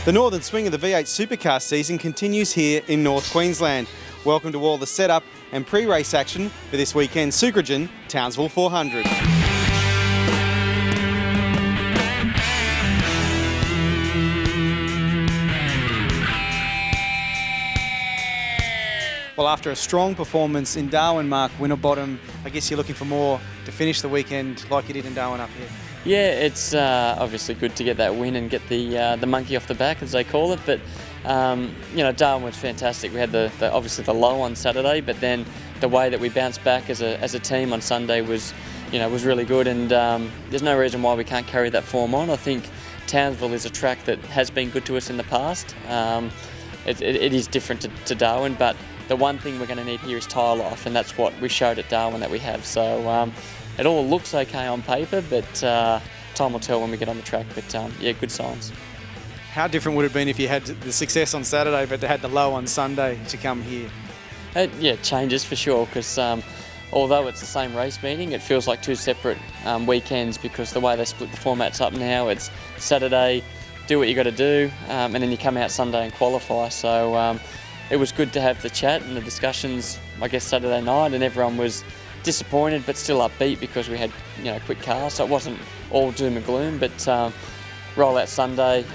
The northern swing of the V8 Supercars season continues here in North Queensland. Welcome to all the setup and pre-race action for this weekend's Sucrogen Townsville 400. Well, after a strong performance in Darwin, Mark, Winterbottom, I guess you're looking for more to finish the weekend like you did in Darwin up here. Yeah, it's obviously good to get that win and get the monkey off the back, as they call it. But you know, Darwin was fantastic. We had obviously the low on Saturday, but then the way that we bounced back as a team on Sunday was really good. And there's no reason why we can't carry that form on. I think Townsville is a track that has been good to us in the past. It is different to Darwin, but the one thing we're going to need here is tyre life, and that's what we showed at Darwin that we have. So it all looks okay on paper, but time will tell when we get on the track. But yeah, good signs. How different would it have been if you had the success on Saturday but had the low on Sunday to come here? Yeah, changes for sure, because although it's the same race meeting, it feels like two separate weekends, because the way they split the formats up now, it's Saturday, do what you got to do, and then you come out Sunday and qualify. So it was good to have the chat and the discussions, I guess, Saturday night, and everyone was disappointed but still upbeat because we had quick cars, so it wasn't all doom and gloom. But roll out Sunday,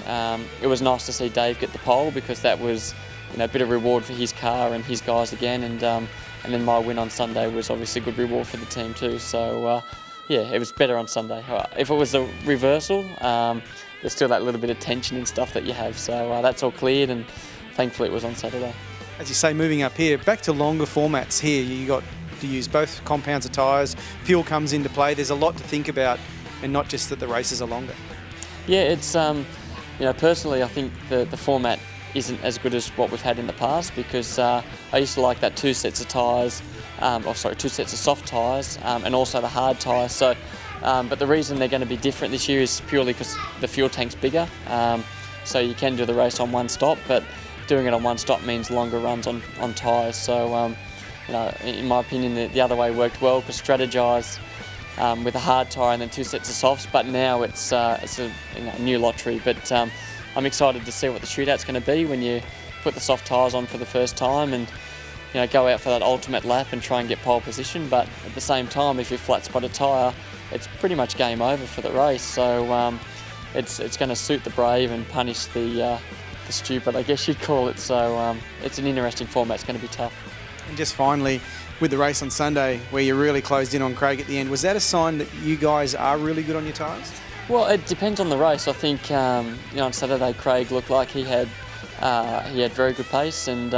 it was nice to see Dave get the pole, because that was a bit of reward for his car and his guys again, and then my win on Sunday was obviously a good reward for the team too. So yeah, it was better on Sunday. If it was a reversal, there's still that little bit of tension and stuff that you have, so that's all cleared, and thankfully it was on Saturday. As you say, moving up here, back to longer formats here, you got to use both compounds of tyres, fuel comes into play, there's a lot to think about, and not just that the races are longer. Yeah, it's personally I think the format isn't as good as what we've had in the past, because I used to like that two sets of tyres, two sets of soft tyres, and also the hard tyres. So, but the reason they're going to be different this year is purely because the fuel tank's bigger, so you can do the race on one stop, but doing it on one stop means longer runs on tyres. So in my opinion, the other way worked well, because strategise with a hard tyre and then two sets of softs, but now it's a new lottery. But I'm excited to see what the shootout's going to be when you put the soft tyres on for the first time and go out for that ultimate lap and try and get pole position. But at the same time, if you flat spot a tyre, it's pretty much game over for the race. So it's going to suit the brave and punish the stupid, I guess you'd call it. So it's an interesting format. It's going to be tough. And just finally, with the race on Sunday, where you really closed in on Craig at the end, was that a sign that you guys are really good on your tyres? Well, it depends on the race. I think on Saturday, Craig looked like he had very good pace, and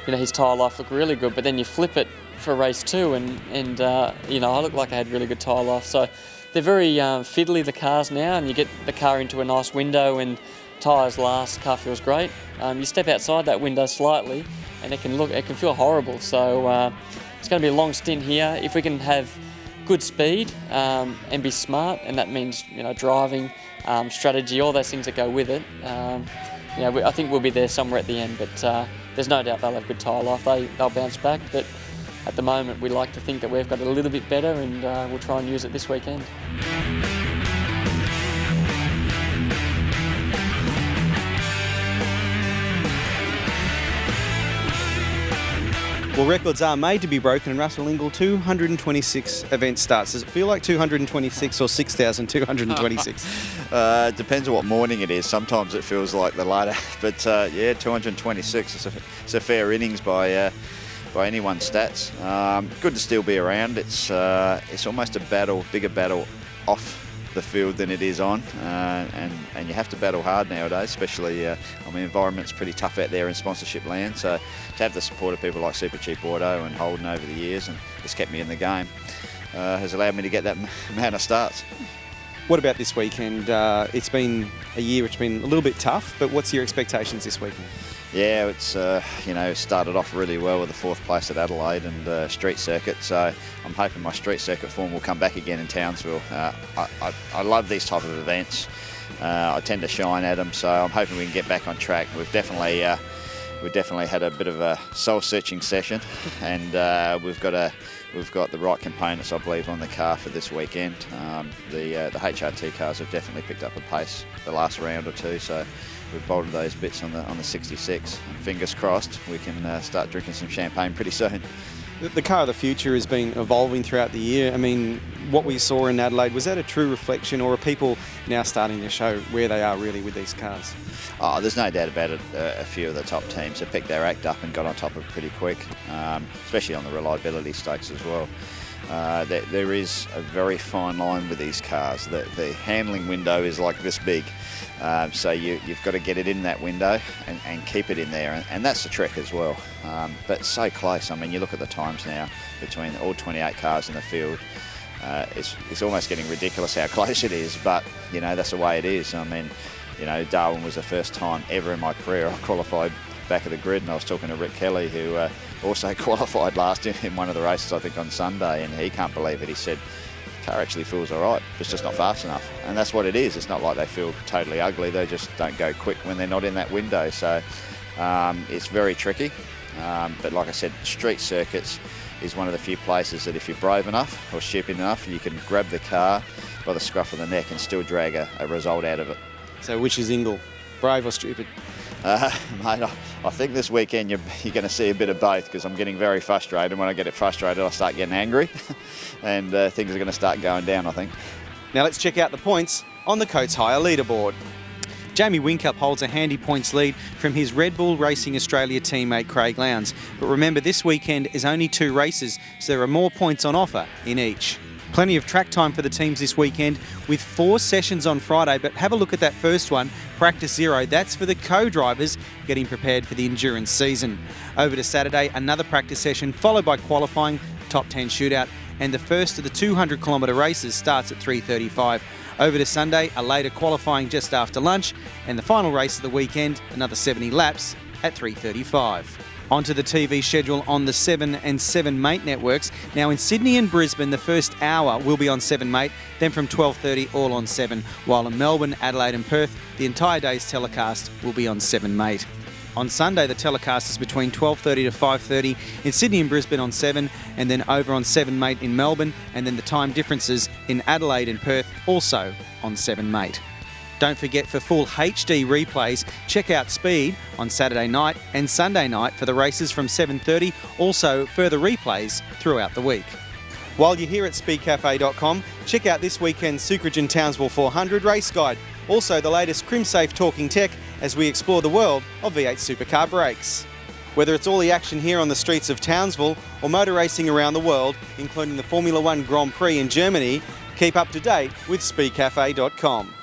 his tyre life looked really good. But then you flip it for race two, and I looked like I had really good tyre life. So they're very fiddly, the cars now, and you get the car into a nice window and tyres last, car feels great. You step outside that window slightly, and it can feel horrible. So it's going to be a long stint here. If we can have good speed and be smart, and that means driving, strategy, all those things that go with it. I think we'll be there somewhere at the end. But there's no doubt they'll have good tyre life. They'll bounce back. But at the moment, we like to think that we've got a little bit better, and we'll try and use it this weekend. Well, records are made to be broken, and Russell Ingall, 226 event starts. Does it feel like 226 or 6,226? Depends on what morning it is. Sometimes it feels like the latter, but yeah, 226. It's a fair innings by anyone's stats. Good to still be around. It's almost a bigger battle off the field than it is on, and you have to battle hard nowadays, especially environment's pretty tough out there in sponsorship land, so to have the support of people like Super Cheap Auto and Holden over the years, and it's kept me in the game, has allowed me to get that amount of starts. What about this weekend? It's been a year which has been a little bit tough, but what's your expectations this weekend? Yeah, it's started off really well with the fourth place at Adelaide and street circuit, so I'm hoping my street circuit form will come back again in Townsville. I love these type of events. I tend to shine at them, so I'm hoping we can get back on track. We've definitely had a bit of a soul-searching session, and we've got the right components, I believe, on the car for this weekend. The HRT cars have definitely picked up a pace the last round or two, so we've bolted those bits on the 66. And fingers crossed, we can start drinking some champagne pretty soon. The car of the future has been evolving throughout the year. I mean, what we saw in Adelaide, was that a true reflection, or are people now starting to show where they are really with these cars? Oh, there's no doubt about it. A few of the top teams have picked their act up and got on top of it pretty quick, especially on the reliability stakes as well. There is a very fine line with these cars. The handling window is like this big. So you've got to get it in that window and keep it in there, and that's the trick as well. But so close. I mean, you look at the times now between all 28 cars in the field. It's almost getting ridiculous how close it is, but you know, that's the way it is. I mean, you know, Darwin was the first time ever in my career I qualified back of the grid, and I was talking to Rick Kelly, who also qualified last in one of the races, I think on Sunday, and he can't believe it. He said, car actually feels all right, it's just not fast enough. And that's what it is. It's not like they feel totally ugly, they just don't go quick when they're not in that window. So it's very tricky, but like I said, street circuits is one of the few places that if you're brave enough or stupid enough, you can grab the car by the scruff of the neck and still drag a result out of it. So which is Ingall, brave or stupid? Mate, I think this weekend you're going to see a bit of both, because I'm getting very frustrated. When I get frustrated, I start getting angry, and things are going to start going down, I think. Now let's check out the points on the Coates Hire leaderboard. Jamie Whincup holds a handy points lead from his Red Bull Racing Australia teammate Craig Lowndes. But remember, this weekend is only 2 races, so there are more points on offer in each. Plenty of track time for the teams this weekend with 4 sessions on Friday, but have a look at that first one, Practice Zero. That's for the co-drivers getting prepared for the endurance season. Over to Saturday, another practice session followed by qualifying, top 10 shootout, and the first of the 200 kilometre races starts at 3:35. Over to Sunday, a later qualifying just after lunch, and the final race of the weekend, another 70 laps at 3:35. Onto the TV schedule on the 7 and 7 Mate networks. Now in Sydney and Brisbane, the first hour will be on 7 Mate, then from 12:30 all on 7, while in Melbourne, Adelaide and Perth, the entire day's telecast will be on 7 Mate. On Sunday, the telecast is between 12:30 to 5:30 in Sydney and Brisbane on 7, and then over on 7 Mate in Melbourne, and then the time differences in Adelaide and Perth also on 7 Mate. Don't forget, for full HD replays, check out Speed on Saturday night and Sunday night for the races from 7:30, also further replays throughout the week. While you're here at speedcafe.com, check out this weekend's Sucrogen Townsville 400 race guide. Also the latest CrimSafe talking tech as we explore the world of V8 Supercar brakes. Whether it's all the action here on the streets of Townsville or motor racing around the world, including the Formula One Grand Prix in Germany, keep up to date with speedcafe.com.